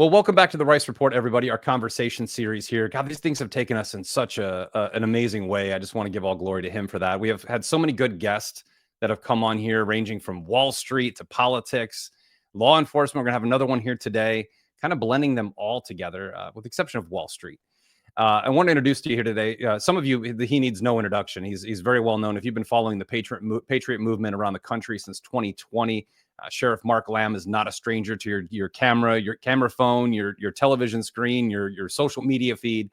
Well, welcome back to the Rice Report, everybody. Our conversation series here. God, these things have taken us in such an amazing way. I just want to give all glory to him for that. We have had so many good guests that have come on here, ranging from Wall Street to politics, law enforcement. We're going to have another one here today, kind of blending them all together, with the exception of Wall Street. I want to introduce to you here today. Some of you, he needs no introduction. He's very well known. If you've been following the Patriot movement around the country since 2020, Sheriff Mark Lamb is not a stranger to your camera phone, your television screen, your social media feed.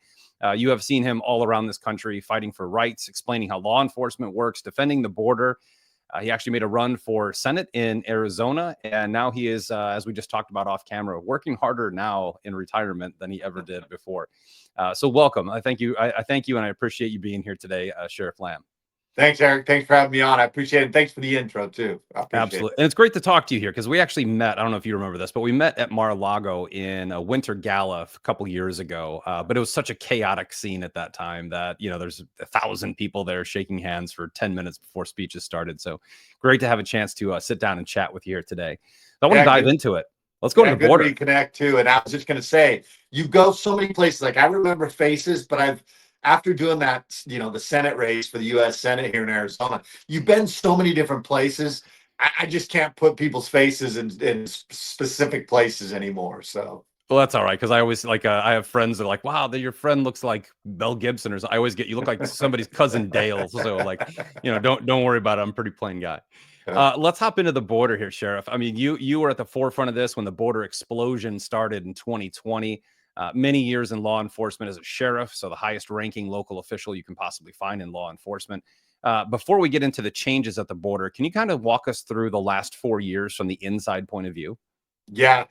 You have seen him all around this country fighting for rights, explaining how law enforcement works, defending the border. He actually made a run for Senate in Arizona, and now he is, as we just talked about off camera, working harder now in retirement than he ever did before. So welcome. I thank you. I thank you, and I appreciate you being here today, Sheriff Lamb. Thanks, Eric. Thanks for having me on. I appreciate it. Thanks for the intro, too. Absolutely. And it's great to talk to you here because we actually met. I don't know if you remember this, but we met at Mar-a-Lago in a winter gala a couple years ago. But it was such a chaotic scene at that time that, there's 1,000 people there shaking hands for 10 minutes before speeches started. So great to have a chance to sit down and chat with you here today. So I want to dive into it. Let's go to the border. Reconnect, too. And I was just going to say, you go so many places. Like, I remember faces, but after doing that, the Senate race for the U.S. Senate here in Arizona, you've been so many different places. I just can't put people's faces in specific places anymore. So, well, that's all right because I always I have friends that are like, "Wow, your friend looks like Mel Gibson," or I always get you look like somebody's cousin Dale. So, don't worry about it. I'm a pretty plain guy. Let's hop into the border here, Sheriff. I mean, you were at the forefront of this when the border explosion started in 2020. Many years in law enforcement as a sheriff, so the highest ranking local official you can possibly find in law enforcement. Before we get into the changes at the border, can you kind of walk us through the last 4 years from the inside point of view? Yeah,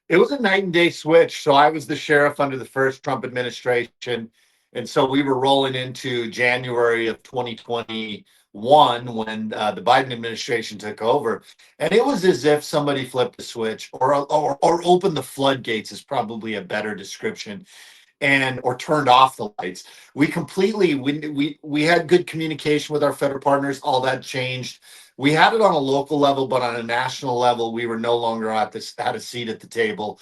it was a night and day switch. So I was the sheriff under the first Trump administration. And so we were rolling into January of 2021 when the Biden administration took over. And it was as if somebody flipped a switch or opened the floodgates is probably a better description, or turned off the lights. We had good communication with our federal partners. All that changed. We had it on a local level, but on a national level, we were no longer had a seat at the table.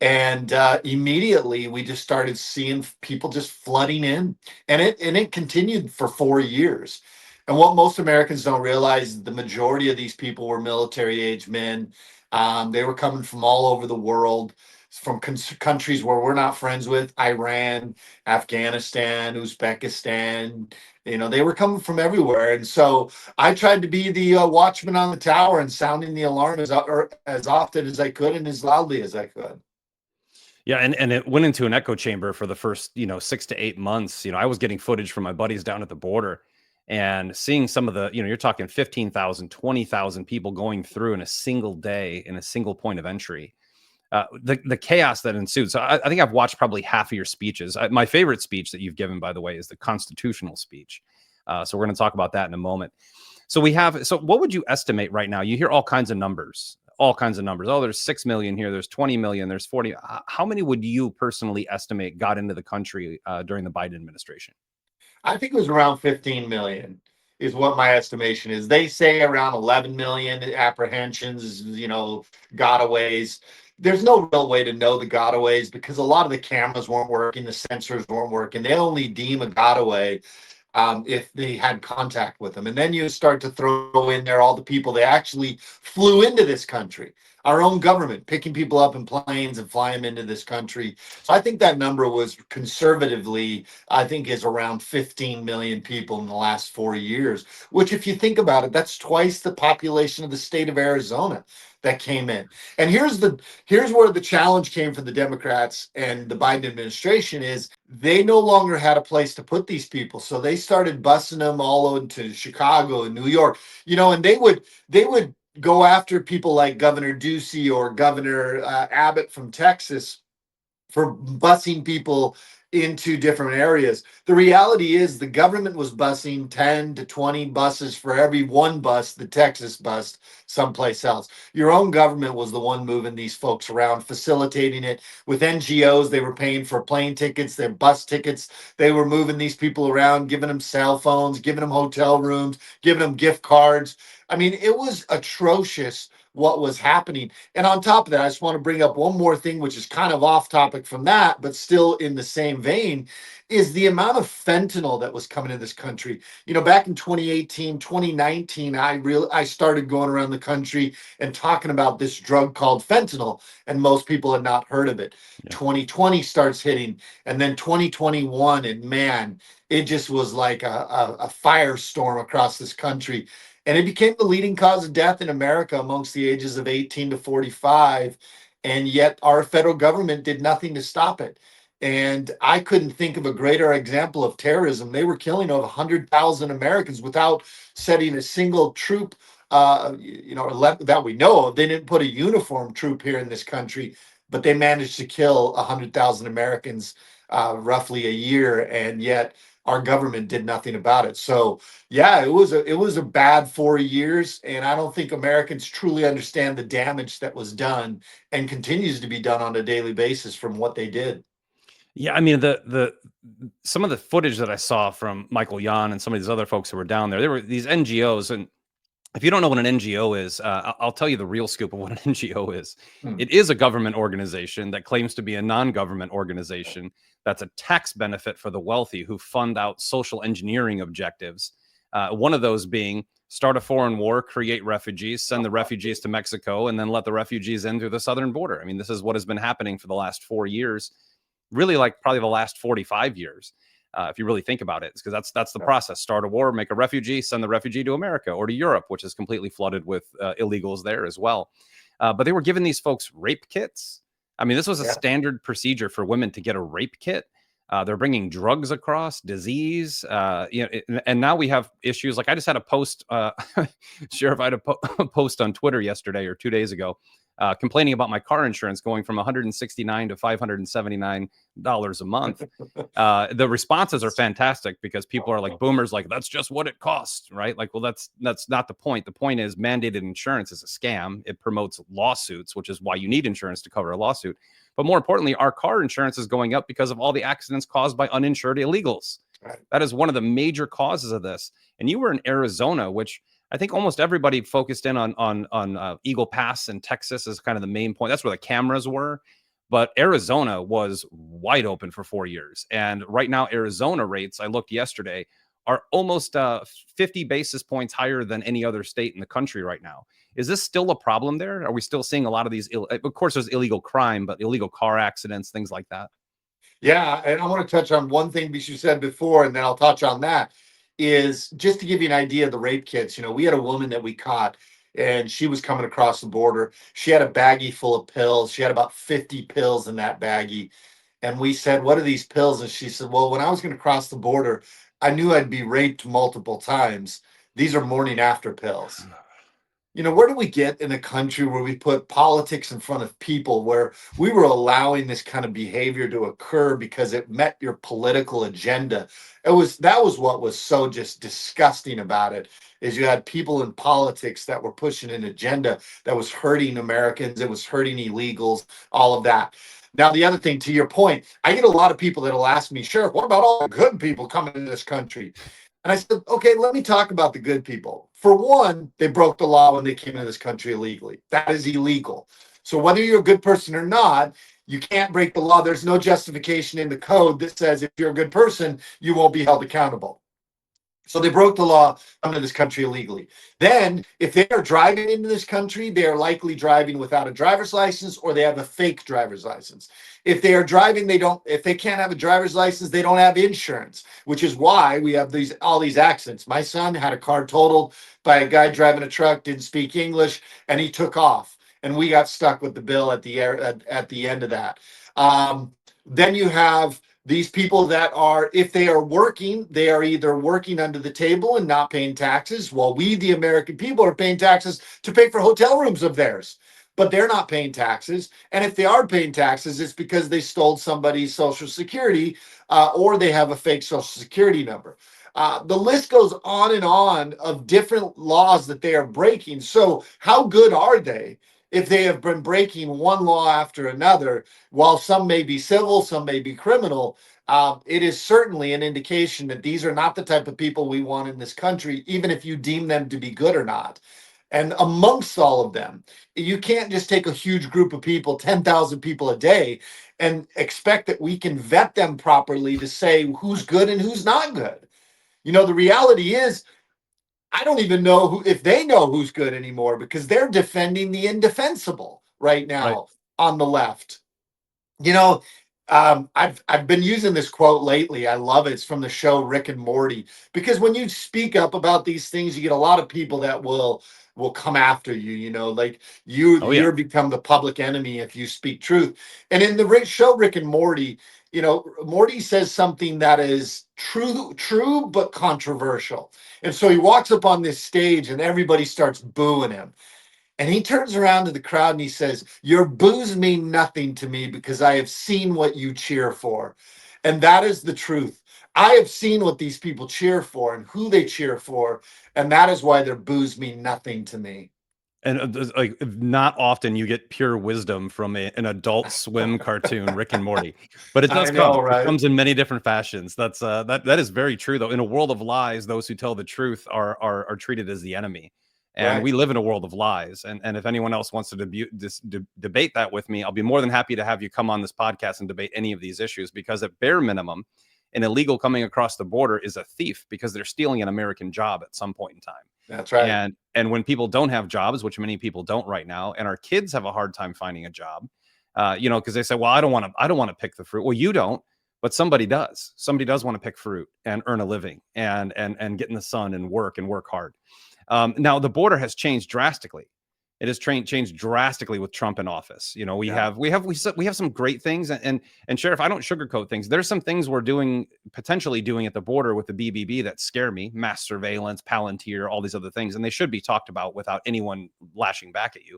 And immediately we just started seeing people just flooding in, and it continued for 4 years. And what most Americans don't realize, the majority of these people were military age men. They were coming from all over the world, from countries where we're not friends with: Iran, Afghanistan, Uzbekistan. They were coming from everywhere. And so I tried to be the watchman on the tower and sounding the alarm as often as I could and as loudly as I could. Yeah, and it went into an echo chamber for the first, 6 to 8 months. I was getting footage from my buddies down at the border and seeing some of the, you're talking 15,000, 20,000 people going through in a single day in a single point of entry. The chaos that ensued. So I think I've watched probably half of your speeches. My favorite speech that you've given, by the way, is the constitutional speech. So we're going to talk about that in a moment. So what would you estimate right now? You hear all kinds of numbers. Oh, there's 6 million here. There's 20 million. There's 40. How many would you personally estimate got into the country during the Biden administration? I think it was around 15 million is what my estimation is. They say around 11 million apprehensions, gotaways. There's no real way to know the gotaways because a lot of the cameras weren't working. The sensors weren't working. They only deem a gotaway if they had contact with them. And then you start to throw in there all the people that actually flew into this country, our own government, picking people up in planes and flying them into this country. So I think that number was conservatively, is around 15 million people in the last 4 years, which if you think about it, that's twice the population of the state of Arizona that came in. And here's where the challenge came for the Democrats and the Biden administration is they no longer had a place to put these people. So they started busing them all into Chicago and New York, and they would go after people like Governor Ducey or Governor Abbott from Texas for busing people into different areas. The reality is the government was busing 10 to 20 buses for every one bus the Texas bused someplace else. Your own government was the one moving these folks around, facilitating it with NGOs. They were paying for plane tickets, their bus tickets. They were moving these people around, giving them cell phones, giving them hotel rooms, giving them gift cards. I mean, it was atrocious what was happening. And on top of that, I just want to bring up one more thing, which is kind of off topic from that, but still in the same vein, is the amount of fentanyl that was coming in this country. You know, back in 2018, 2019, I started going around the country and talking about this drug called fentanyl, and most people had not heard of it. Yeah. 2020 starts hitting, and then 2021, and man, it just was like a firestorm across this country. And it became the leading cause of death in America amongst the ages of 18 to 45. And yet our federal government did nothing to stop it. And I couldn't think of a greater example of terrorism. They were killing over 100,000 Americans without setting a single troop, that we know of. They didn't put a uniformed troop here in this country, but they managed to kill 100,000 Americans roughly a year. And yet our government did nothing about it. So yeah, it was a bad 4 years, and I don't think Americans truly understand the damage that was done and continues to be done on a daily basis from what they did. Yeah, I mean the some of the footage that I saw from Michael Yon and some of these other folks who were down there, there were these NGOs, and if you don't know what an NGO is, I'll tell you the real scoop of what an NGO is. Hmm. It is a government organization that claims to be a non-government organization that's a tax benefit for the wealthy who fund out social engineering objectives. One of those being start a foreign war, create refugees, send the refugees to Mexico, and then let the refugees in through the southern border. I mean, this is what has been happening for the last 4 years, really like probably the last 45 years. If you really think about it, because that's the process. Start a war, make a refugee, send the refugee to America or to Europe, which is completely flooded with illegals there as well. But they were giving these folks rape kits. I mean, this was a standard procedure for women to get a rape kit. They're bringing drugs across, disease, and now we have issues. Like I just had a post, Sheriff, I had a post on Twitter yesterday or 2 days ago, complaining about my car insurance going from $169 to $579 a month. The responses are fantastic because people are like, boomers, like, that's just what it costs, right? Like, well, that's not the point. The point is mandated insurance is a scam. It promotes lawsuits, which is why you need insurance to cover a lawsuit. But more importantly, our car insurance is going up because of all the accidents caused by uninsured illegals. Right. That is one of the major causes of this. And you were in Arizona, which I think almost everybody focused in on Eagle Pass in Texas is kind of the main point. That's where the cameras were. But Arizona was wide open for 4 years. And right now, Arizona rates, I looked yesterday, are almost 50 basis points higher than any other state in the country right now. Is this still a problem there? Are we still seeing a lot of these? Of course, there's illegal crime, but illegal car accidents, things like that. Yeah, and I want to touch on one thing that you said before, and then I'll touch on that. Is just to give you an idea of the rape kits. You know, we had a woman that we caught, and she was coming across the border. She had a baggie full of pills. She had about 50 pills in that baggie. And we said, "What are these pills?" And she said, "Well, when I was going to cross the border, I knew I'd be raped multiple times. These are morning after pills." You know, where do we get in a country where we put politics in front of people, where we were allowing this kind of behavior to occur because it met your political agenda? That was what was so just disgusting about it, is you had people in politics that were pushing an agenda that was hurting Americans, it was hurting illegals, all of that. Now, the other thing, to your point, I get a lot of people that'll ask me, "Sheriff, what about all the good people coming into this country?" And I said, "Okay, let me talk about the good people. For one, they broke the law when they came into this country illegally. That is illegal. So whether you're a good person or not, you can't break the law. There's no justification in the code that says if you're a good person, you won't be held accountable. So they broke the law coming to this country illegally. Then, if they are driving into this country, they are likely driving without a driver's license, or they have a fake driver's license. If they are driving, if they can't have a driver's license, they don't have insurance, which is why we have all these accidents. My son had a car totaled by a guy driving a truck, didn't speak English, and he took off. And we got stuck with the bill at the end of that. Then you have these people that are, if they are working, they are either working under the table and not paying taxes, while we, the American people, are paying taxes to pay for hotel rooms of theirs. But they're not paying taxes. And if they are paying taxes, it's because they stole somebody's Social Security, or they have a fake Social Security number. The list goes on and on of different laws that they are breaking. So how good are they if they have been breaking one law after another? While some may be civil, some may be criminal, it is certainly an indication that these are not the type of people we want in this country, even if you deem them to be good or not. And amongst all of them, you can't just take a huge group of people, 10,000 people a day, and expect that we can vet them properly to say who's good and who's not good. You know, the reality is, I don't even know if they know who's good anymore, because they're defending the indefensible right Right. now on the left. You know, I've been using this quote lately. I love it. It's from the show Rick and Morty, because when you speak up about these things, you get a lot of people that will come after you. You know, like Oh yeah. you're become the public enemy if you speak truth. And in the show Rick and Morty, you know, Morty says something that is true but controversial. And so he walks up on this stage, and everybody starts booing him. And he turns around to the crowd and he says, "Your boos mean nothing to me, because I have seen what you cheer for." And that is the truth. I have seen what these people cheer for and who they cheer for. And that is why their boos mean nothing to me. And like, not often you get pure wisdom from an Adult Swim cartoon, Rick and Morty, but it does I come. know, It right? comes in many different fashions. That's that is very true, though. In a world of lies, those who tell the truth are treated as the enemy, and Right. we live in a world of lies. And if anyone else wants to debate that with me, I'll be more than happy to have you come on this podcast and debate any of these issues, because at bare minimum, an illegal coming across the border is a thief, because they're stealing an American job at some point in time. That's right. And when people don't have jobs, which many people don't right now, and our kids have a hard time finding a job, you know, because they say, well, I don't want to pick the fruit. Well, you don't, but somebody does. Somebody does want to pick fruit and earn a living and get in the sun and work hard. Now the border has changed drastically. It has changed drastically with Trump in office. You know, we Yeah. have some great things, and Sheriff, I don't sugarcoat things. There's some things we're potentially doing at the border with the BBB that scare me: mass surveillance, Palantir, all these other things, and they should be talked about without anyone lashing back at you.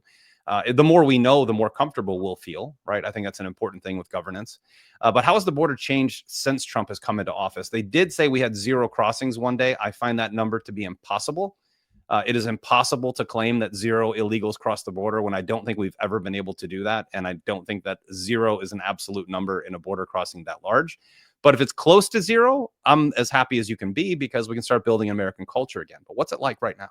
The more we know, the more comfortable we'll feel, right? I think that's an important thing with governance. But how has the border changed since Trump has come into office? They did say we had 0 crossings one day. I find that number to be impossible. It is impossible to claim that 0 illegals cross the border, when I don't think we've ever been able to do that. And I don't think that 0 is an absolute number in a border crossing that large. But if it's close to 0, I'm as happy as you can be, because we can start building American culture again. But what's it like right now?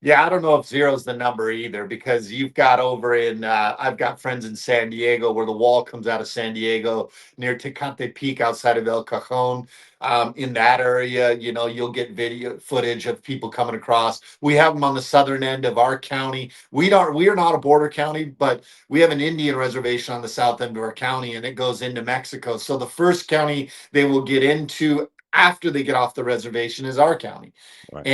Yeah, I don't know if 0 is the number either, because you've got over in, I've got friends in San Diego, where the wall comes out of San Diego near Tecate Peak outside of El Cajon. In that area, you know, you'll get video footage of people coming across. We have them on the southern end of our county. We are not a border county, but we have an Indian reservation on the south end of our county, and it goes into Mexico. So the first county they will get into after they get off the reservation is our county. Right.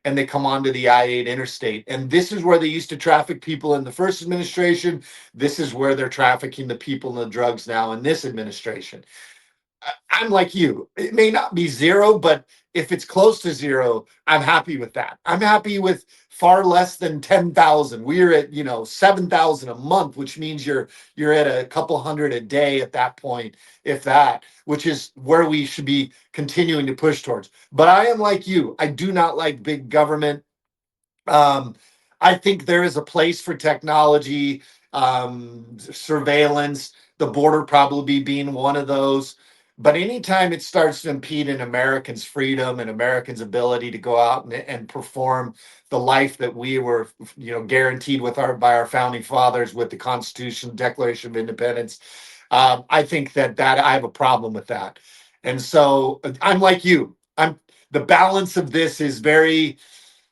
And they come onto the I-8 interstate. And this is where they used to traffic people in the first administration. This is where they're trafficking the people and the drugs now in this administration. I'm like you. It may not be 0, but if it's close to 0, I'm happy with that. I'm happy with far less than 10,000. We're at, you know, 7,000 a month, which means you're at a couple hundred a day at that point, if that, which is where we should be continuing to push towards. But I am like you. I do not like big government. Um, I think there is a place for technology, surveillance, the border probably being one of those. But anytime it starts to impede an American's freedom and Americans' ability to go out and perform the life that we were, you know, guaranteed with by our founding fathers with the Constitution, Declaration of Independence, I think that I have a problem with that. And so I'm like you. The balance of this is very,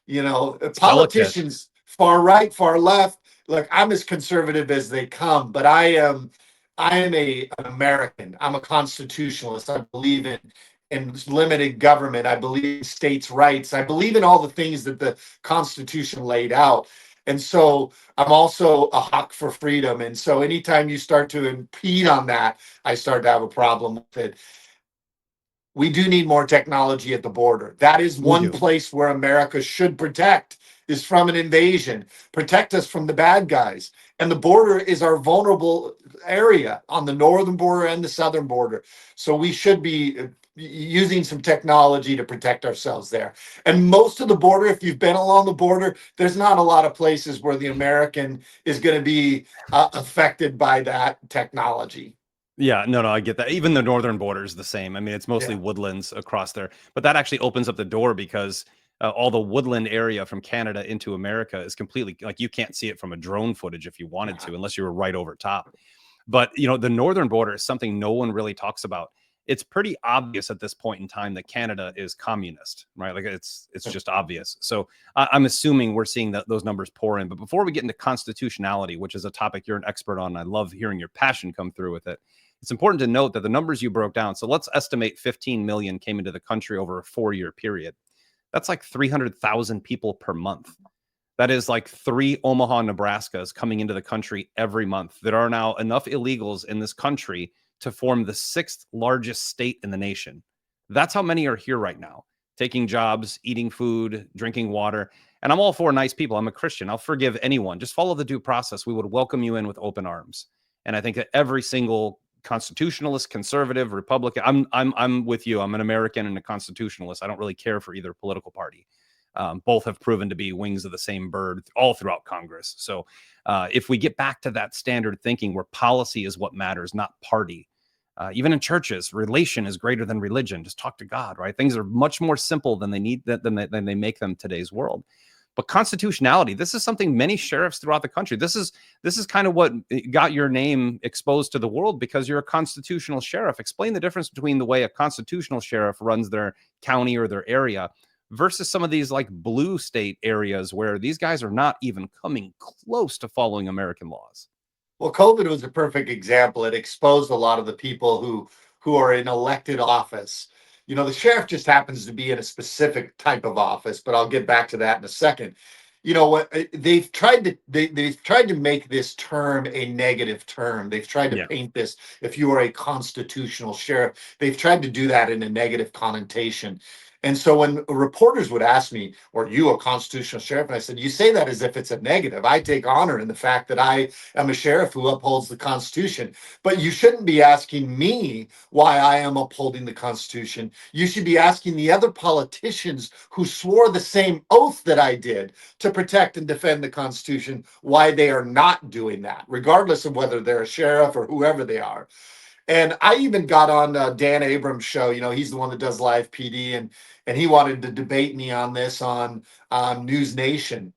you know, It's delicate. politicians, far right, far left. Look, I'm as conservative as they come, but I am an American. I'm a constitutionalist. I believe in limited government. I believe in states' rights. I believe in all the things that the Constitution laid out. And so I'm also a hawk for freedom. And so anytime you start to impede on that, I start to have a problem with it. We do need more technology at the border. That is We one do. place where America should protect, is from an invasion, protect us from the bad guys. And the border is our vulnerable area on the northern border and the southern border. So we should be using some technology to protect ourselves there. And most of the border, if you've been along the border, there's not a lot of places where the American is going to be affected by that technology. Yeah, no, I get that. Even the northern border is the same. I mean, it's mostly Yeah. woodlands across there, but that actually opens up the door, because all the woodland area from Canada into America is completely, like, you can't see it from a drone footage if you wanted to, unless you were right over top. But, you know, the northern border is something no one really talks about. It's pretty obvious at this point in time that Canada is communist, right? Like, it's just obvious. So I'm assuming we're seeing those numbers pour in. But before we get into constitutionality, which is a topic you're an expert on, I love hearing your passion come through with it. It's important to note that the numbers you broke down. So let's estimate 15 million came into the country over a 4-year period. That's like 300,000 people per month. That is like 3 Omaha, Nebraskas coming into the country every month. There are now enough illegals in this country to form the 6th largest state in the nation. That's how many are here right now, taking jobs, eating food, drinking water. And I'm all for nice people. I'm a Christian. I'll forgive anyone. Just follow the due process. We would welcome you in with open arms. And I think that every single constitutionalist, conservative, Republican, I'm with you. I'm an American and a constitutionalist. I don't really care for either political party. Both have proven to be wings of the same bird all throughout Congress. So if we get back to that standard thinking where policy is what matters, not party, even in churches, relation is greater than religion. Just talk to God, right? Things are much more simple than than they make them today's world. But constitutionality, this is something many sheriffs throughout the country, this is kind of what got your name exposed to the world, because you're a constitutional sheriff. Explain the difference between the way a constitutional sheriff runs their county or their area versus some of these like blue state areas where these guys are not even coming close to following American laws. Well, COVID was a perfect example. It exposed a lot of the people who are in elected office. You know, the sheriff just happens to be in a specific type of office, but I'll get back to that in a second. You know what, they've tried to make this term a negative term. They've tried to paint this, if you are a constitutional sheriff, they've tried to do that in a negative connotation. And so when reporters would ask me, "Are you a constitutional sheriff?" And I said, "You say that as if it's a negative. I take honor in the fact that I am a sheriff who upholds the Constitution. But you shouldn't be asking me why I am upholding the Constitution. You should be asking the other politicians who swore the same oath that I did to protect and defend the Constitution, why they are not doing that, regardless of whether they're a sheriff or whoever they are." And I even got on Dan Abrams' show. You know, he's the one that does live PD, and he wanted to debate me on this on News Nation.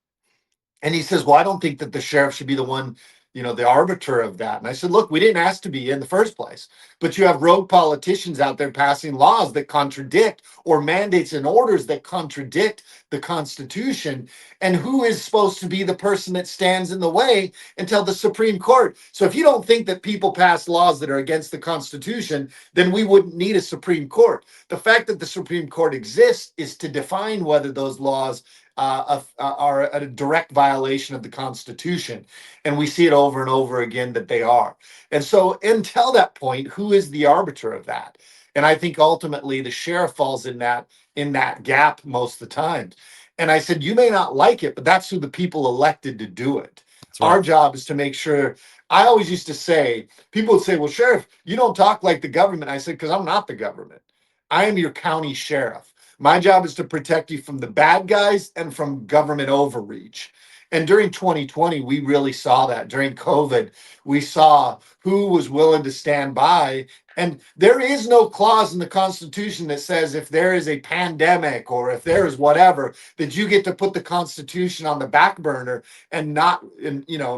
And he says, "Well, I don't think that the sheriff should be the one, you know, the arbiter of that." And I said, "Look, we didn't ask to be in the first place, but you have rogue politicians out there passing laws that contradict, or mandates and orders that contradict the Constitution. And who is supposed to be the person that stands in the way until the Supreme Court? So if you don't think that people pass laws that are against the Constitution, then we wouldn't need a Supreme Court. The fact that the Supreme Court exists is to define whether those laws are a direct violation of the Constitution. And we see it over and over again that they are. And so until that point, who is the arbiter of that? And I think ultimately the sheriff falls in that gap most of the time. And I said, you may not like it, but that's who the people elected to do it. Right. Our job is to make sure. I always used to say, people would say, "Well, Sheriff, you don't talk like the government." I said, "Because I'm not the government. I am your county sheriff. My job is to protect you from the bad guys and from government overreach." And during 2020, we really saw that. During COVID, we saw who was willing to stand by. And there is no clause in the Constitution that says if there is a pandemic or if there is whatever, that you get to put the Constitution on the back burner and not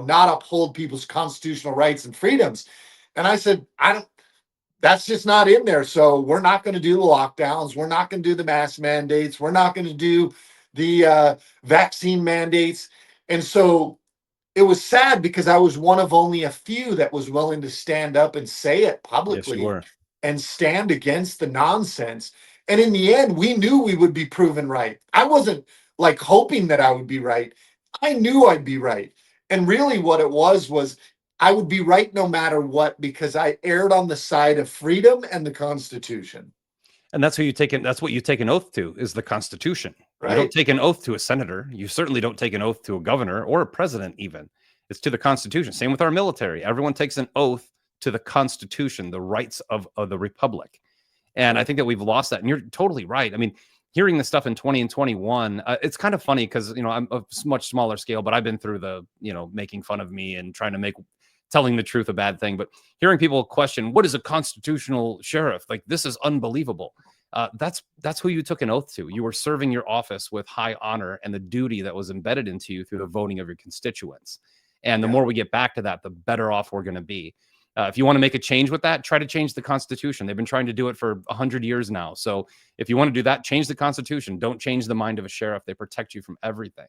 uphold people's constitutional rights and freedoms. And I said, that's just not in there. So we're not going to do the lockdowns. We're not going to do the mask mandates. We're not going to do the vaccine mandates. And so it was sad because I was one of only a few that was willing to stand up and say it publicly. Yes, you were. And stand against the nonsense. And in the end, we knew we would be proven right. I wasn't like hoping that I would be right. I knew I'd be right. And really what it was I would be right no matter what, because I erred on the side of freedom and the Constitution. And that's what you take an oath to, is the Constitution. Right? You don't take an oath to a senator. You certainly don't take an oath to a governor or a president even. It's to the Constitution. Same with our military. Everyone takes an oath to the Constitution, the rights of the Republic. And I think that we've lost that. And you're totally right. I mean, hearing this stuff in 20 and 21, it's kind of funny because, I'm a much smaller scale, but I've been through the, making fun of me and trying to make telling the truth a bad thing. But hearing people question, what is a constitutional sheriff? Like, this is unbelievable. that's who you took an oath to. You were serving your office with high honor and the duty that was embedded into you through the voting of your constituents. And the more we get back to that, the better off we're going to be. If you want to make a change with that, try to change the Constitution. They've been trying to do it for 100 years now. So if you want to do that, change the Constitution. Don't change the mind of a sheriff. They protect you from everything.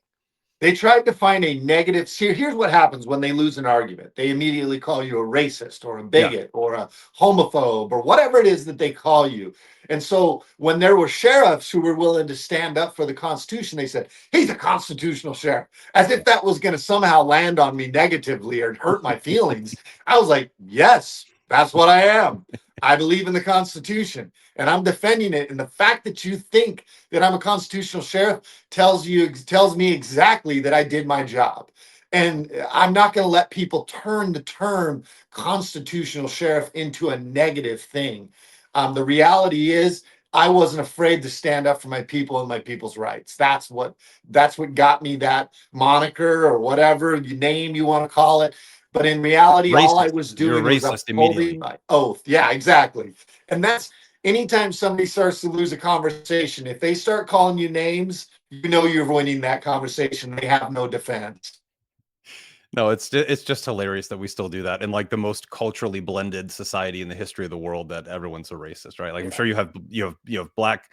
They tried to find a negative. Here's what happens when they lose an argument. They immediately call you a racist or a bigot or a homophobe or whatever it is that they call you. And so when there were sheriffs who were willing to stand up for the Constitution, they said, he's a constitutional sheriff, as if that was going to somehow land on me negatively or hurt my feelings. I was like, yes, that's what I am. I believe in the Constitution and I'm defending it. And the fact that you think that I'm a constitutional sheriff tells me exactly that I did my job. And I'm not going to let people turn the term constitutional sheriff into a negative thing. The reality is I wasn't afraid to stand up for my people and my people's rights. That's what got me that moniker or whatever name you want to call it. But in reality, Racist. all I was doing was upholding my oath. Yeah, exactly. And that's anytime somebody starts to lose a conversation, if they start calling you names, you know you're winning that conversation. They have no defense. No, it's just hilarious that we still do that in like the most culturally blended society in the history of the world, that everyone's a racist, right? Like I'm sure you have black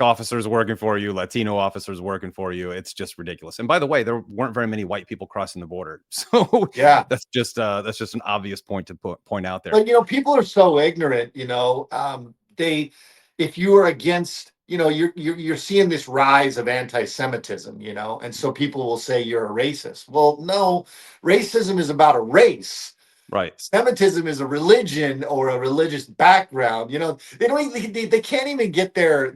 officers working for you, Latino officers working for you. It's just ridiculous. And by the way, there weren't very many white people crossing the border, so that's just an obvious point to point out there. But people are so ignorant. If you are against, you're seeing this rise of anti-Semitism, and so people will say you're a racist. Well, no, racism is about a race. Right. Semitism is a religion or a religious background. They can't even get their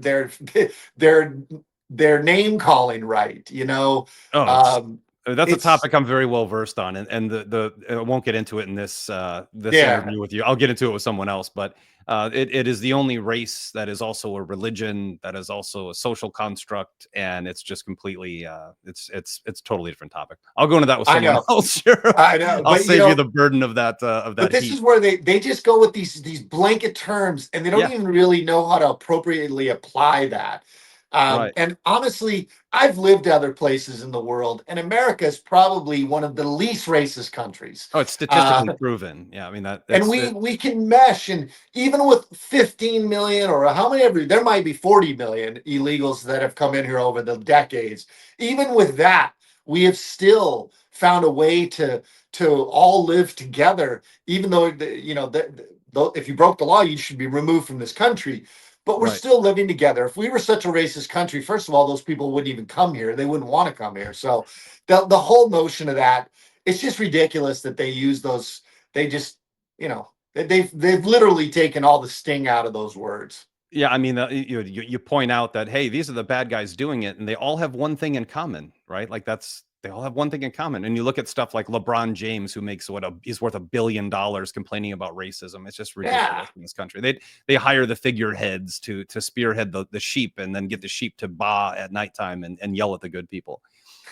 name calling right. That's a topic I'm very well versed on, and I won't get into it in this interview with you. I'll get into it with someone else, but it is the only race that is also a religion, that is also a social construct, and it's just completely it's a totally different topic. I'll go into that with someone else. Sure. I know. I'll save you the burden of that. But this is where they just go with these blanket terms, and they don't even really know how to appropriately apply that. And honestly, I've lived other places in the world, and America is probably one of the least racist countries. Oh, it's statistically proven. Yeah, I mean and we can mesh, and even with 15 million or how many there might be 40 million illegals that have come in here over the decades. Even with that, we have still found a way to all live together. Even though if you broke the law, you should be removed from this country. But we're still living together. If we were such a racist country, first of all, those people wouldn't even come here. They wouldn't want to come here. So the whole notion of that, it's just ridiculous that they use those. They just, they've literally taken all the sting out of those words. Yeah, I mean, you point out that, hey, these are the bad guys doing it, and they all have one thing in common, right? Like they all have one thing in common. And you look at stuff like LeBron James, who makes he's worth $1 billion complaining about racism. It's just ridiculous in this country. They hire the figureheads to spearhead the sheep, and then get the sheep to baa at nighttime and yell at the good people.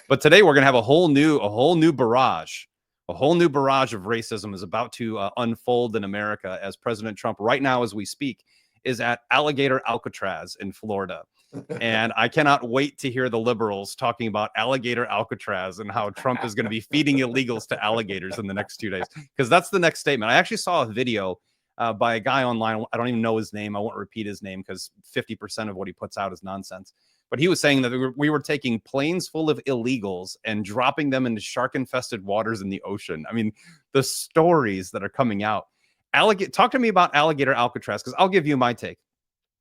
But today we're going to have a whole new barrage. A whole new barrage of racism is about to unfold in America, as President Trump, right now as we speak, is at Alligator Alcatraz in Florida. And I cannot wait to hear the liberals talking about Alligator Alcatraz and how Trump is going to be feeding illegals to alligators in the next 2 days, because that's the next statement. I actually saw a video by a guy online. I don't even know his name. I won't repeat his name because 50% of what he puts out is nonsense. But he was saying that we were taking planes full of illegals and dropping them into shark-infested waters in the ocean. I mean, the stories that are coming out. Talk to me about Alligator Alcatraz, because I'll give you my take.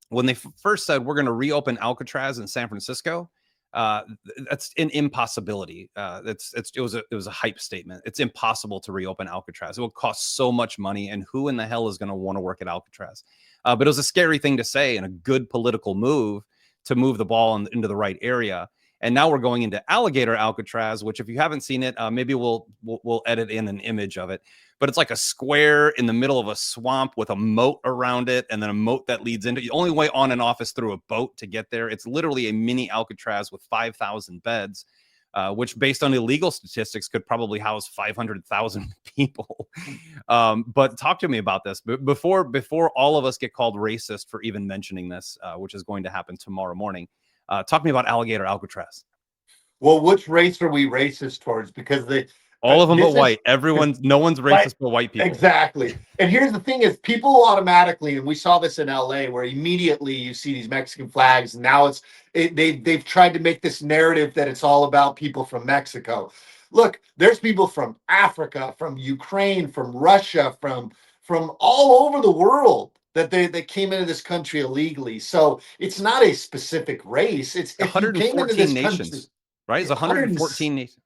When they first said we're going to reopen Alcatraz in San Francisco, that's an impossibility. It was a hype statement. It's impossible to reopen Alcatraz. It will cost so much money, and who in the hell is going to want to work at Alcatraz? But it was a scary thing to say, and a good political move to move the ball into the right area. And now we're going into Alligator Alcatraz, which, if you haven't seen it, maybe we'll edit in an image of it. But it's like a square in the middle of a swamp with a moat around it, and then a moat that leads into it. The only way on and off is through a boat to get there. It's literally a mini Alcatraz with 5,000 beds. which based on illegal statistics could probably house 500,000 people. But talk to me about this. Before all of us get called racist for even mentioning this, which is going to happen tomorrow morning, talk to me about Alligator Alcatraz. Well, which race are we racist towards? Because all of them but this is white. No one's right, racist but white people. exactly. And here's the thing: is people automatically, and we saw this in LA, where immediately you see these Mexican flags, and now they've tried to make this narrative that it's all about people from Mexico. Look, there's people from Africa, from Ukraine, from Russia, from all over the world that they came into this country illegally. So it's not a specific race. It's if you came into 114 this nations, country, right? It's 114 nations.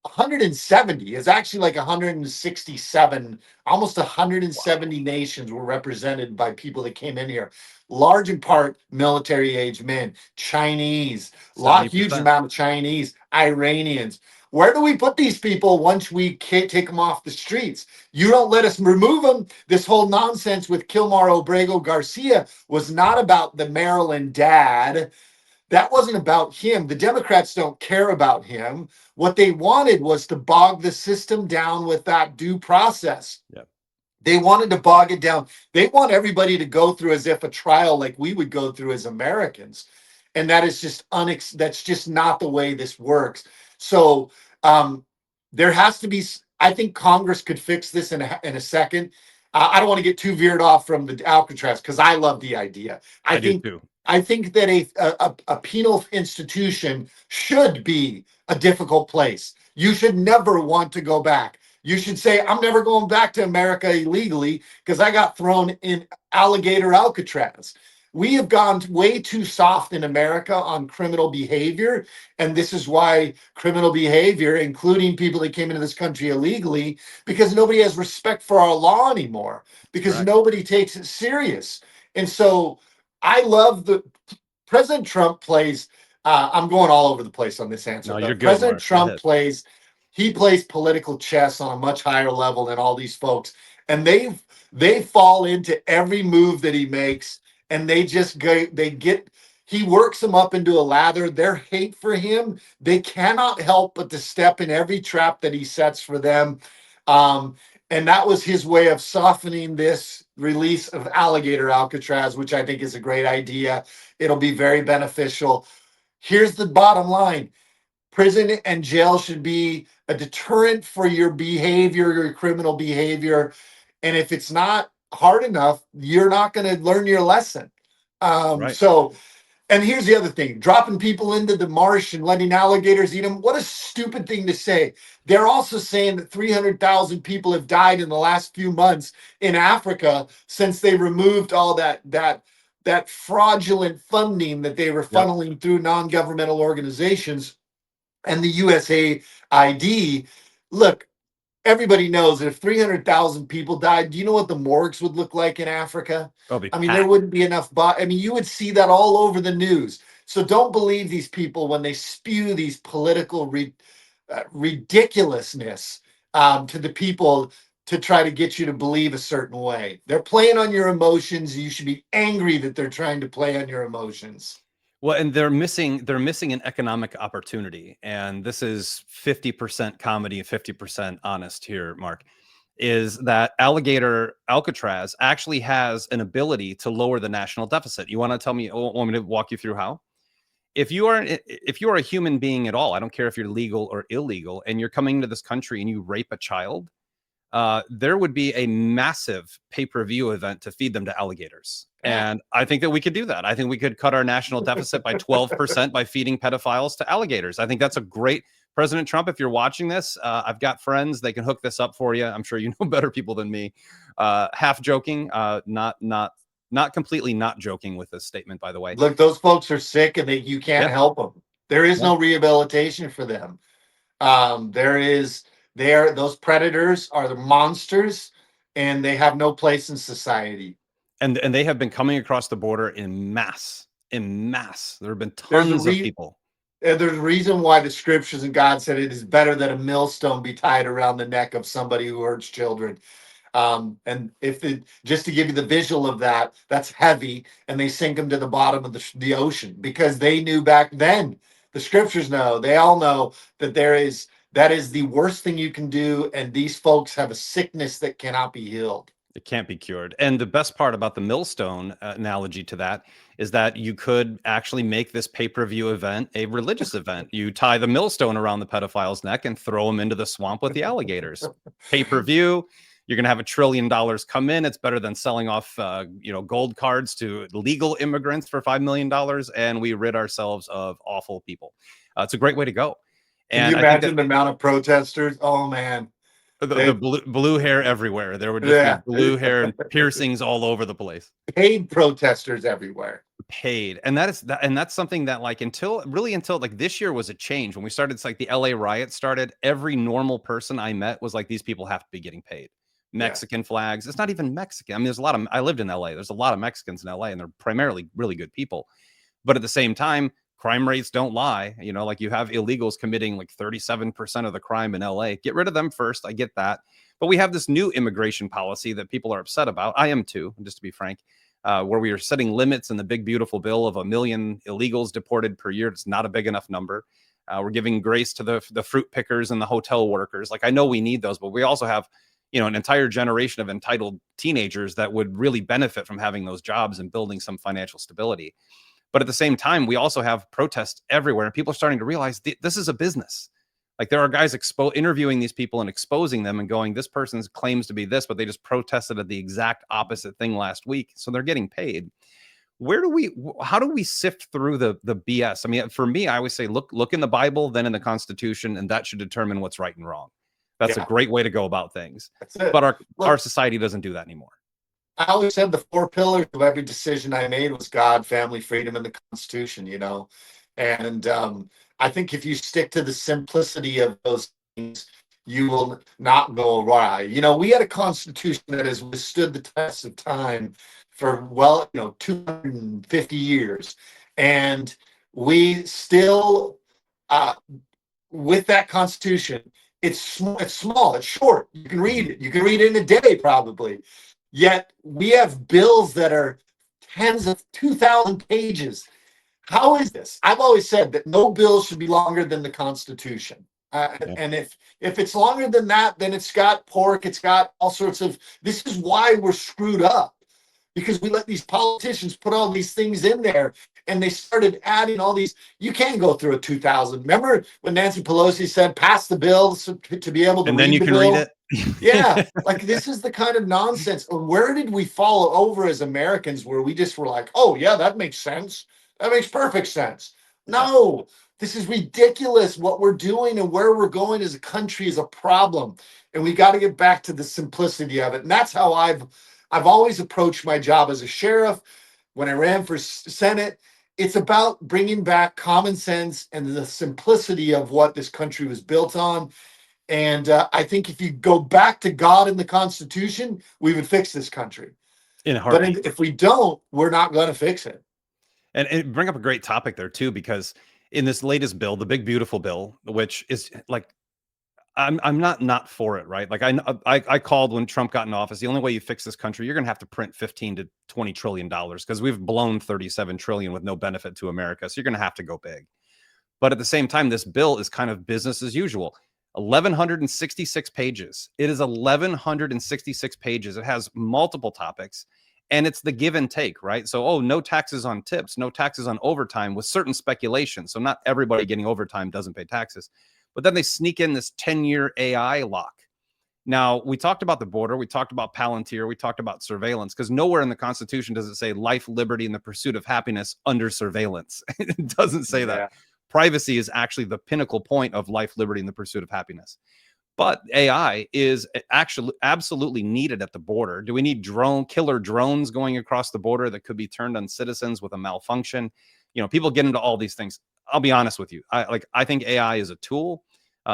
170 is actually like 167, almost 170 nations were represented by people that came in here, large in part military age men, Chinese, huge 70%. amount of Chinese, Iranians. Where do we put these people once we can't take them off the streets? You don't let us remove them. This whole nonsense with 𝗳𝗹𝗪cie was not about the Maryland dad. That wasn't about him. The Democrats don't care about him. What they wanted was to bog the system down with that due process. Yep. They wanted to bog it down. They want everybody to go through as if a trial like we would go through as Americans. And that is just that's just not the way this works. So there has to be, I think Congress could fix this in a second. I don't want to get too veered off from the Alcatraz because I love the idea. I do too. I think that a penal institution should be a difficult place. You should never want to go back. You should say, I'm never going back to America illegally because I got thrown in Alligator Alcatraz. We have gone way too soft in America on criminal behavior. And this is why criminal behavior, including people that came into this country illegally, because nobody has respect for our law anymore, because nobody takes it serious. And so I love the President Trump plays. I'm going all over the place on this answer. No, you're good, President Mark. Trump plays political chess on a much higher level than all these folks, and they fall into every move that he makes, and they get. He works them up into a lather. Their hate for him, they cannot help but to step in every trap that he sets for them. And that was his way of softening this release of Alligator Alcatraz, which I think is a great idea. It'll be very beneficial. Here's the bottom line. Prison and jail should be a deterrent for your behavior, your criminal behavior. And if it's not hard enough, you're not going to learn your lesson. So, and here's the other thing, dropping people into the marsh and letting alligators eat them. What a stupid thing to say. They're also saying that 300,000 people have died in the last few months in Africa since they removed all that fraudulent funding that they were funneling through non-governmental organizations and the USAID. Look, everybody knows that if 300,000 people died, do you know what the morgues would look like in Africa? I mean, there wouldn't be enough. You would see that all over the news. So don't believe these people when they spew these political ridiculousness to the people to try to get you to believe a certain way. They're playing on your emotions. You should be angry that they're trying to play on your emotions. Well, and they're missing an economic opportunity. And this is 50% comedy and 50% honest here, Mark, is that Alligator Alcatraz actually has an ability to lower the national deficit. You want to tell me, want me to walk you through how? If you are a human being at all, I don't care if you're legal or illegal, and you're coming into this country and you rape a child, there would be a massive pay-per-view event to feed them to alligators. And I think that we could do that. I think we could cut our national deficit by 12% by feeding pedophiles to alligators. I think that's a great, President Trump, if you're watching this, I've got friends, they can hook this up for you. I'm sure you know better people than me. Half joking, not completely not joking with this statement, by the way. Look, those folks are sick and you can't help them. There is no rehabilitation for them. Those predators are the monsters and they have no place in society. And they have been coming across the border in mass. There have been tons of people. And there's a reason why the scriptures and God said it is better that a millstone be tied around the neck of somebody who hurts children. And just to give you the visual of that, that's heavy, and they sink them to the bottom of the ocean because they knew back then The scriptures know, they all know that that is the worst thing you can do. And these folks have a sickness that cannot be healed. It can't be cured. And the best part about the millstone analogy to that is that you could actually make this pay-per-view event a religious event. You tie the millstone around the pedophile's neck and throw him into the swamp with the alligators. Pay-per-view. You're going to have $1 trillion come in. It's better than selling off, gold cards to legal immigrants for $5 million. And we rid ourselves of awful people. It's a great way to go. Can you imagine the amount of protesters? Oh, man. The blue hair everywhere. There would just be blue hair and piercings all over the place. Paid protesters everywhere. Paid. And that's something that until like this year was a change. When we started, it's like the LA riot started. Every normal person I met was like, these people have to be getting paid. Mexican flags. It's not even Mexican. I mean, I lived in LA. There's a lot of Mexicans in LA and they're primarily really good people. But at the same time, crime rates don't lie. Like you have illegals committing like 37% of the crime in LA. Get rid of them first. I get that. But we have this new immigration policy that people are upset about. I am too, just to be frank, where we are setting limits in the big, beautiful bill of 1 million illegals deported per year. It's not a big enough number. We're giving grace to the fruit pickers and the hotel workers. Like, I know we need those, but we also have, an entire generation of entitled teenagers that would really benefit from having those jobs and building some financial stability. But at the same time, we also have protests everywhere, and people are starting to realize this is a business. Like, there are guys interviewing these people and exposing them and going, this person claims to be this, but they just protested at the exact opposite thing last week. So they're getting paid. How do we sift through the BS? I mean, for me, I always say, look in the Bible, then in the Constitution, and that should determine what's right and wrong. That's a great way to go about things. But our society doesn't do that anymore. I always said the 4 pillars of every decision I made was God, family, freedom, and the Constitution, And I think if you stick to the simplicity of those things, you will not go awry. We had a Constitution that has withstood the test of time for 250 years. And we still, with that Constitution, it's small, it's short. You can read it. You can read it in a day, probably. Yet we have bills that are tens of 2,000 pages. How is this? I've always said that no bill should be longer than the Constitution. And if it's longer than that, then it's got pork, it's got all sorts of, this is why we're screwed up. Because we let these politicians put all these things in there, and they started adding all these. You can't go through a 2,000. Remember when Nancy Pelosi said, pass the bill to be able to and then you can bill? read it. Yeah, like this is the kind of nonsense. Where did we follow over as Americans where we just were like, oh, yeah, that makes sense. That makes perfect sense. No, this is ridiculous. What we're doing and where we're going as a country is a problem. And we got to get back to the simplicity of it. And that's how I've always approached my job as a sheriff. When I ran for Senate, it's about bringing back common sense and the simplicity of what this country was built on. And I think if you go back to God and the Constitution, we would fix this country. In a heartbeat. But if we don't, we're not going to fix it. And bring up a great topic there too, because in this latest bill, the big beautiful bill, which is like, I'm not for it, right? Like I called when Trump got in office. The only way you fix this country, you're going to have to print 15 to 20 trillion dollars because we've blown 37 trillion with no benefit to America. So you're going to have to go big. But at the same time, this bill is kind of business as usual. 1,166 pages. It is 1,166 pages. It has multiple topics, and it's the give and take, right? So, no taxes on tips, no taxes on overtime with certain speculation. So not everybody getting overtime doesn't pay taxes. But then they sneak in this 10-year AI lock. Now, we talked about the border. We talked about Palantir. We talked about surveillance, because nowhere in the Constitution does it say life, liberty, and the pursuit of happiness under surveillance. It doesn't say that. Privacy is actually the pinnacle point of life, liberty, and the pursuit of happiness. But AI is actually absolutely needed at the border. Do we need killer drones going across the border that could be turned on citizens with a malfunction? People get into all these things. I'll be honest with you. I think AI is a tool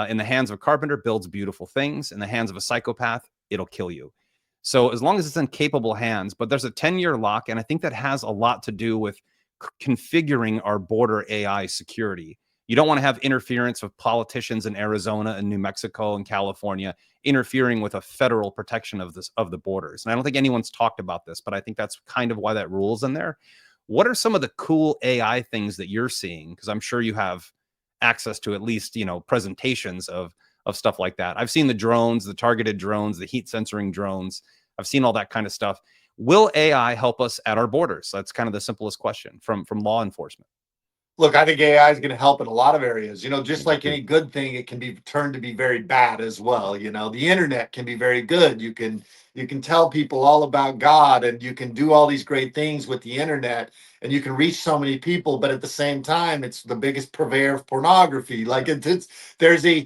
in the hands of a carpenter, builds beautiful things. In the hands of a psychopath, it'll kill you. So as long as it's in capable hands, but there's a 10-year lock. And I think that has a lot to do with configuring our border AI security. You don't want to have interference with politicians in Arizona and New Mexico and California interfering with a federal protection of the borders. And I don't think anyone's talked about this, but I think that's kind of why that rule's in there. What are some of the cool AI things that you're seeing? Because I'm sure you have access to at least, presentations of stuff like that. I've seen the drones, the targeted drones, the heat censoring drones. I've seen all that kind of stuff. Will AI help us at our borders? That's kind of the simplest question from law enforcement. Look, I think AI is going to help in a lot of areas. Just like any good thing, it can be turned to be very bad as well. The internet can be very good. You can tell people all about God, and you can do all these great things with the internet, and you can reach so many people. But at the same time, it's the biggest purveyor of pornography. Like there's a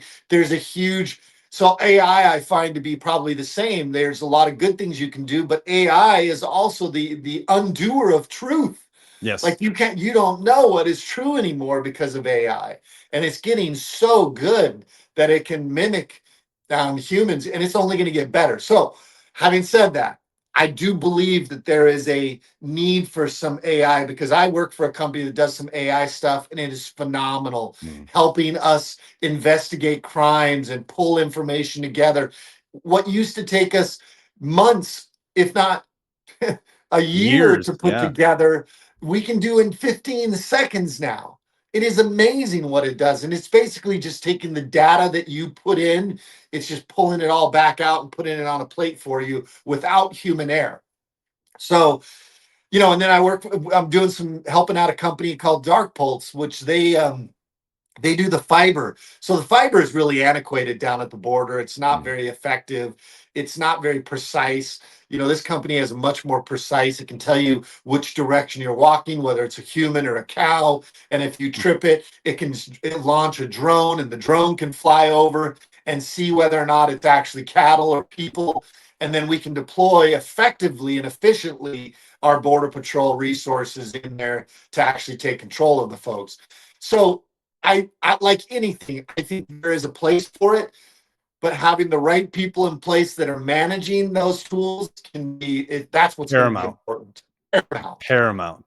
huge. So AI, I find to be probably the same. There's a lot of good things you can do, but AI is also the undoer of truth. Yes. Like you don't know what is true anymore because of AI. And it's getting so good that it can mimic humans, and it's only going to get better. So having said that, I do believe that there is a need for some AI, because I work for a company that does some AI stuff, and it is phenomenal, helping us investigate crimes and pull information together. What used to take us months, if not a year Years, to put together, we can do in 15 seconds now. It is amazing what it does. And it's basically just taking the data that you put in, it's just pulling it all back out and putting it on a plate for you without human error. So, and then I'm doing some helping out a company called 𝗳𝗹𝗪, which they do the fiber. So the fiber is really antiquated down at the border. It's not very effective. It's not very precise. This company is much more precise. It can tell you which direction you're walking, whether it's a human or a cow. And if you trip it, it launch a drone, and the drone can fly over and see whether or not it's actually cattle or people. And then we can deploy effectively and efficiently our Border Patrol resources in there to actually take control of the folks. So I like anything, I think there is a place for it, but having the right people in place that are managing those tools that's what's going to be important. Paramount.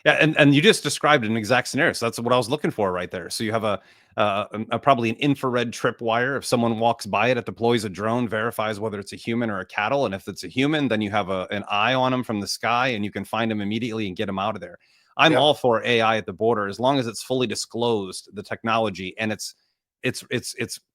Yeah, and you just described an exact scenario. So that's what I was looking for right there. So you have a probably an infrared tripwire. If someone walks by it deploys a drone, verifies whether it's a human or a cattle, and if it's a human, then you have an eye on them from the sky, and you can find them immediately and get them out of there. I'm all for AI at the border as long as it's fully disclosed, the technology, and it's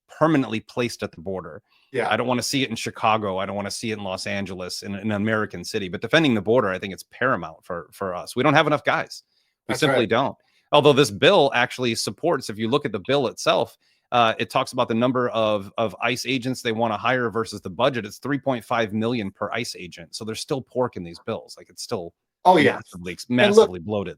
permanently placed at the border. Yeah. I don't want to see it in Chicago. I don't want to see it in Los Angeles, in an American city. But defending the border, I think it's paramount for us. We don't have enough guys. We simply don't. Although this bill actually supports, if you look at the bill itself, it talks about the number of ICE agents they want to hire versus the budget. It's 3.5 million per ICE agent. So there's still pork in these bills. Like it's still massively bloated.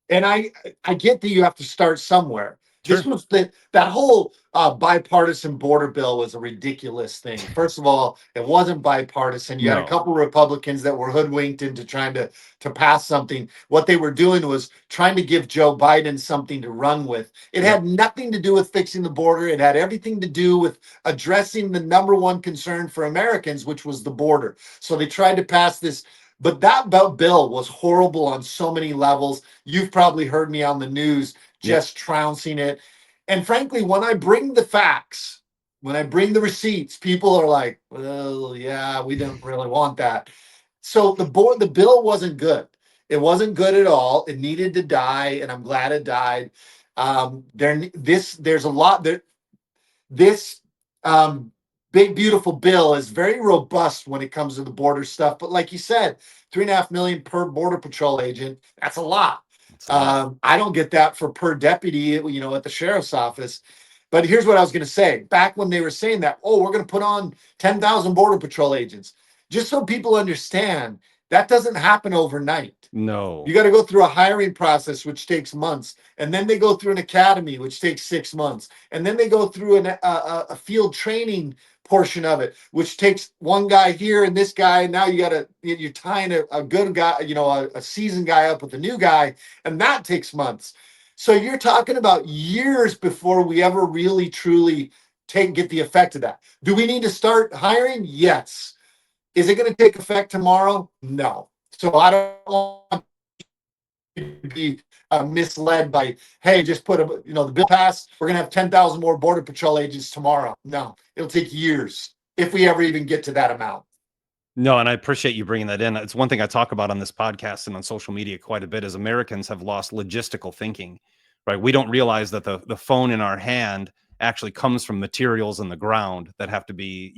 And I get that you have to start somewhere. Sure. This was that whole bipartisan border bill was a ridiculous thing. First of all, it wasn't bipartisan. You had a couple of Republicans that were hoodwinked into trying to pass something. What they were doing was trying to give Joe Biden something to run with. It had nothing to do with fixing the border. It had everything to do with addressing the number one concern for Americans, which was the border. So they tried to pass this. But that bill was horrible on so many levels. You've probably heard me on the news just trouncing it. And frankly, when I bring the facts, when I bring the receipts, people are like, well, yeah, we didn't really want that. So the bill wasn't good. It wasn't good at all. It needed to die, and I'm glad it died. There's a lot there. This big beautiful bill is very robust when it comes to the border stuff, but like you said, 3.5 million per border patrol agent, that's a lot. I don't get that for per deputy, at the sheriff's office. But here's what I was going to say. Back when they were saying that, we're going to put on 10,000 border patrol agents, just so people understand, that doesn't happen overnight. No. You got to go through a hiring process, which takes months. And then they go through an academy, which takes 6 months. And then they go through a field training portion of it, which takes one guy here and this guy. Now you're tying a good guy, a seasoned guy up with a new guy. And that takes months. So you're talking about years before we ever really, truly get the effect of that. Do we need to start hiring? Yes. Is it going to take effect tomorrow? No. So I don't want to be misled by, hey, just put the bill passed. We're going to have 10,000 more border patrol agents tomorrow. No, it'll take years if we ever even get to that amount. No, and I appreciate you bringing that in. It's one thing I talk about on this podcast and on social media quite a bit is Americans have lost logistical thinking, right? We don't realize that the phone in our hand actually comes from materials in the ground that have to be,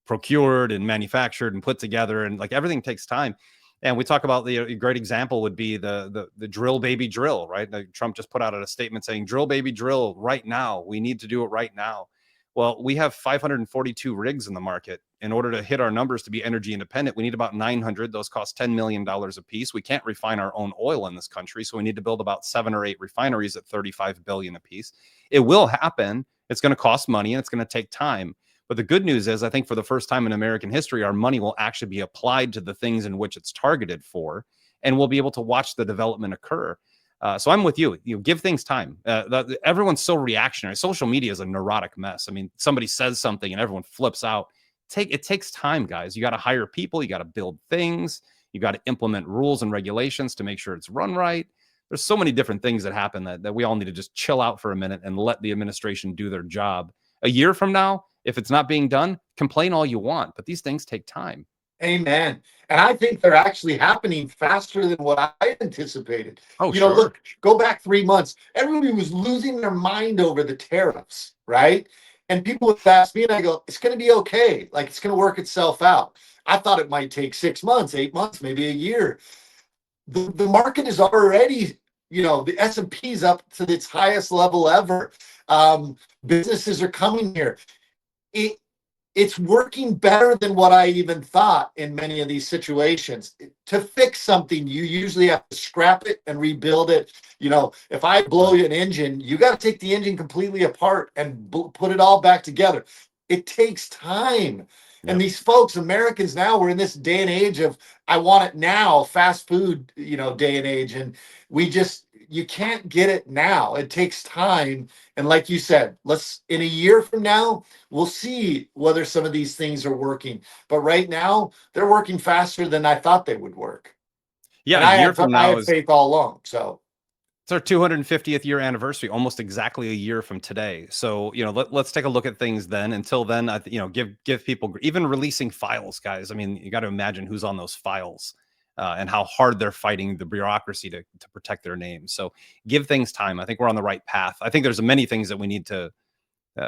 procured and manufactured and put together, and like everything takes time. And we talk about a great example would be the drill baby drill, right? Trump just put out a statement saying drill baby drill right now. We need to do it right now. Well, we have 542 rigs in the market. In order to hit our numbers to be energy independent, we need about 900. Those cost $10 million a piece. We can't refine our own oil in this country, so we need to build about 7 or 8 refineries at $35 billion a piece. It will happen. It's going to cost money and it's going to take time. But the good news is, I think for the first time in American history, our money will actually be applied to the things in which it's targeted for, and we'll be able to watch the development occur. So I'm with you. Give things time. Everyone's so reactionary. Social media is a neurotic mess. I mean, somebody says something and everyone flips out. It takes time, guys. You got to hire people. You got to build things. You got to implement rules and regulations to make sure it's run right. There's so many different things that happen that we all need to just chill out for a minute and let the administration do their job. A year from now, if it's not being done, complain all you want, but these things take time. Amen. And I think they're actually happening faster than what I anticipated. Oh, sure. Look, go back 3 months. Everybody was losing their mind over the tariffs, right? And people would ask me, and I go, it's going to be okay. Like, it's going to work itself out. I thought it might take 6 months, 8 months, maybe a year. The market is already, the S&P is up to its highest level ever. Businesses are coming here. It's working better than what I even thought in many of these situations. To fix something, you usually have to scrap it and rebuild it. If I blow an engine, you got to take the engine completely apart and put it all back together. It takes time. Yep. And these folks, Americans now, we're in this day and age of I want it now, fast food, day and age. And you can't get it now. It takes time. And like you said, in a year from now, we'll see whether some of these things are working. But right now, they're working faster than I thought they would work. Yeah, and a year from now I had faith all along. So it's our 250th year anniversary, almost exactly a year from today. So, let's take a look at things then. Until then, give people, even releasing files, guys. I mean, you got to imagine who's on those files. And how hard they're fighting the bureaucracy to protect their names. So give things time. I think we're on the right path. I think there's many things that we need to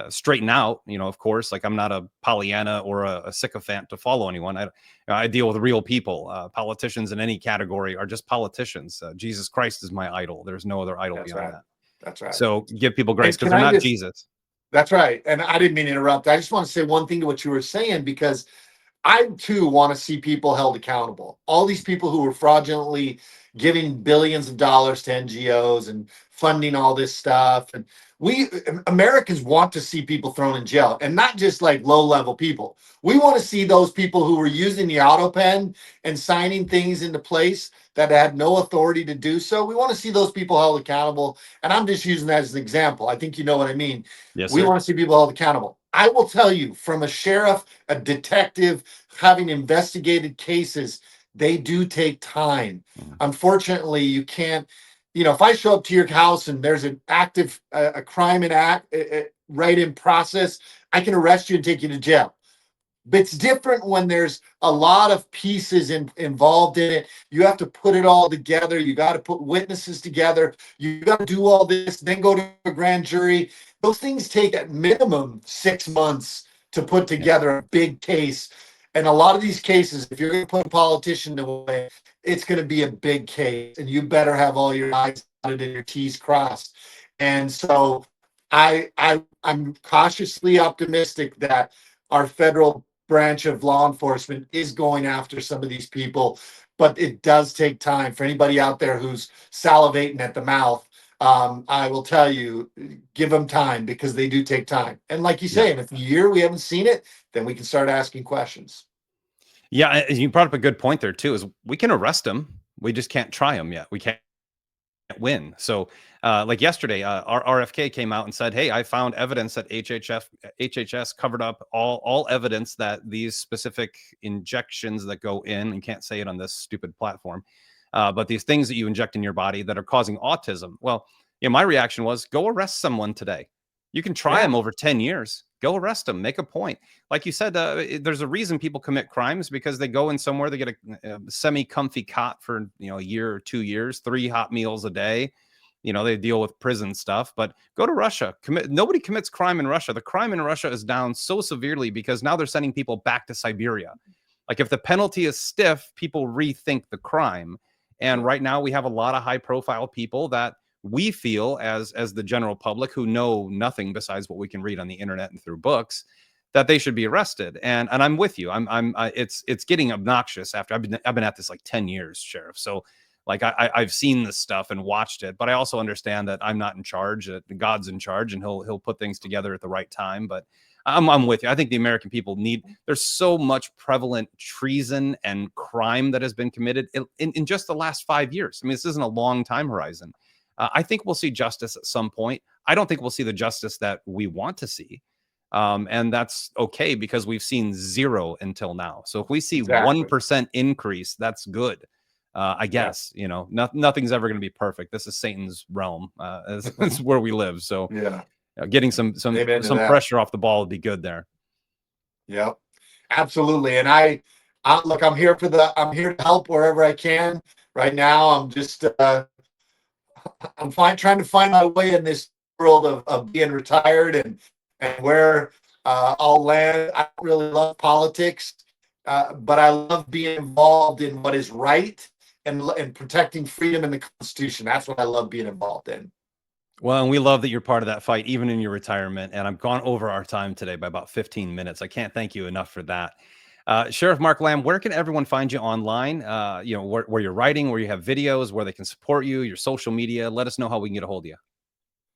straighten out. Of course, like I'm not a Pollyanna or a sycophant to follow anyone. I deal with real people. Politicians in any category are just politicians. Jesus Christ is my idol. There's no other idol beyond that. That's right. So give people grace because they're not Jesus. That's right. And I didn't mean to interrupt. I just want to say one thing to what you were saying, because I too want to see people held accountable. All these people who were fraudulently giving billions of dollars to NGOs and funding all this stuff. And Americans want to see people thrown in jail, and not just like low-level people. We want to see those people who were using the auto pen and signing things into place that had no authority to do so. We want to see those people held accountable. And I'm just using that as an example. I think you know what I mean. Yes, we sir. want to see people held accountable. I will tell you, from a sheriff, a detective, having investigated cases, they do take time. Unfortunately, you can't, if I show up to your house and there's an active a crime right in process, I can arrest you and take you to jail. But it's different when there's a lot of pieces involved in it. You have to put it all together. You got to put witnesses together. You got to do all this, then go to a grand jury. Those things take at minimum 6 months to put together a big case. And a lot of these cases, if you're going to put a politician away, it's going to be a big case. And you better have all your I's dotted and your T's crossed. And so I'm cautiously optimistic that our federal branch of law enforcement is going after some of these people, but it does take time. For anybody out there who's salivating at the mouth, I will tell you, give them time, because they do take time. And like you say, if a year we haven't seen it, then we can start asking questions. Yeah, you brought up a good point there too, is we can arrest them. We just can't try them yet. We can't win. So like yesterday, our RFK came out and said, hey, I found evidence that HHS covered up all evidence that these specific injections that go in, and can't say it on this stupid platform, but these things that you inject in your body that are causing autism. Well, my reaction was, go arrest someone today. You can try them over 10 years. Go arrest them. Make a point. Like you said, there's a reason people commit crimes, because they go in somewhere, they get a semi-comfy cot for a year or 2 years, 3 hot meals a day. you know, they deal with prison stuff. But go to Russia. Nobody commits crime in Russia. The crime in Russia is down so severely because now they're sending people back to Siberia. Like if the penalty is stiff, people rethink the crime. And right now we have a lot of high profile people that we feel as the general public who know nothing besides what we can read on the internet and through books, that they should be arrested. And I'm with you. It's getting obnoxious after I've been at this like 10 years, Sheriff. So like I've seen this stuff and watched it, but I also understand that I'm not in charge, that God's in charge, and he'll put things together at the right time. But I'm with you. I think the American people there's so much prevalent treason and crime that has been committed in just the last 5 years. I mean, this isn't a long time horizon. I think we'll see justice at some point. I don't think we'll see the justice that we want to see. And that's okay because we've seen zero until now. So if we see 1% increase, that's good. I guess, you know, nothing's ever going to be perfect. This is Satan's realm. It's where we live. So getting some pressure off the ball would be good there. Yep, absolutely. And I look, I'm here to help wherever I can. Right now, I'm just trying to find my way in this world of being retired and where I'll land. I don't really love politics, but I love being involved in what is right and protecting freedom and the Constitution. That's what I love being involved in. Well, and we love that you're part of that fight, even in your retirement. And I've gone over our time today by about 15 minutes. I can't thank you enough for that. Sheriff Mark Lamb, where can everyone find you online? You know, where you're writing, where you have videos, where they can support you, your social media. Let us know how we can get a hold of you.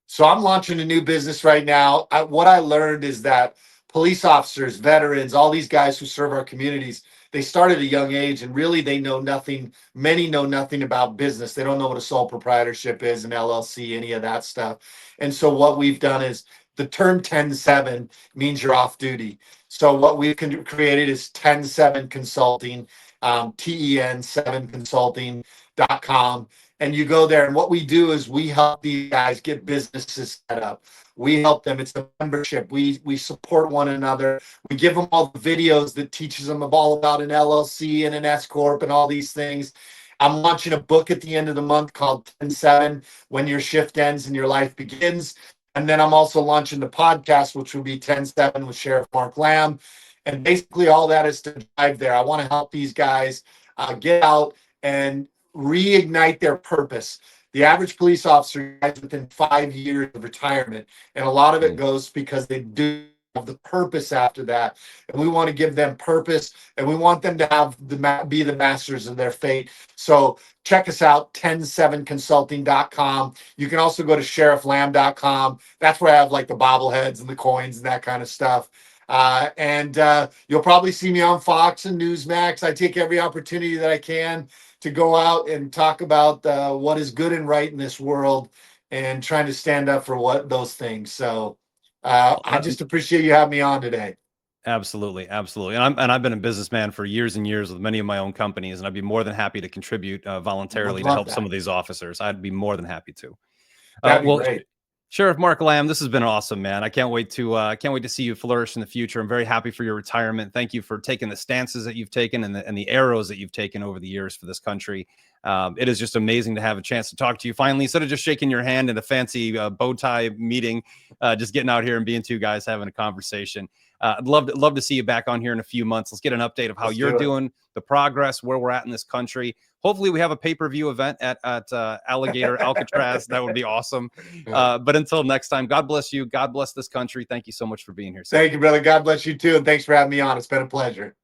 So I'm launching a new business right now. What I learned is that police officers, veterans, all these guys who serve our communities, they start at a young age and really they know nothing. Many know nothing about business. They don't know what a sole proprietorship is, an LLC, any of that stuff. And so what we've done is the term 10-7 means you're off duty. So what we've created is 10-7 Consulting, TEN7consulting.com. And you go there, and what we do is we help these guys get businesses set up. We help them. It's a membership. We support one another. We give them all the videos that teaches them all about an LLC and an S corp and all these things. I'm launching a book at the end of the month called 10-7, When Your Shift Ends and Your Life Begins. And then I'm also launching the podcast, which will be 10-7 with Sheriff Mark Lamb. And basically all that is to drive there. I want to help these guys get out and reignite their purpose. The average police officer dies within 5 years of retirement, and a lot of it goes because they do have the purpose after that. And we want to give them purpose, and we want them to have be the masters of their fate. So check us out, 10-7consulting.com. You can also go to sherifflamb.com. That's where I have like the bobbleheads and the coins and that kind of stuff. And you'll probably see me on Fox and Newsmax. I take every opportunity that I can to go out and talk about what is good and right in this world and trying to stand up for those things. So I just appreciate you having me on today. Absolutely. Absolutely. And I've been a businessman for years and years with many of my own companies, and I'd be more than happy to contribute voluntarily to help some of these officers. I'd be more than happy to. That'd be great. Sheriff Mark Lamb, this has been awesome, man. I can't wait to see you flourish in the future. I'm very happy for your retirement. Thank you for taking the stances that you've taken and the arrows that you've taken over the years for this country. It is just amazing to have a chance to talk to you finally, instead of just shaking your hand in a fancy bow tie meeting, just getting out here and being two guys having a conversation. I'd love to see you back on here in a few months. Let's get an update of how you're doing, the progress, where we're at in this country. Hopefully we have a pay-per-view event at Alligator Alcatraz. That would be awesome. But until next time, God bless you. God bless this country. Thank you so much for being here. Thank you, brother. God bless you too. And thanks for having me on. It's been a pleasure.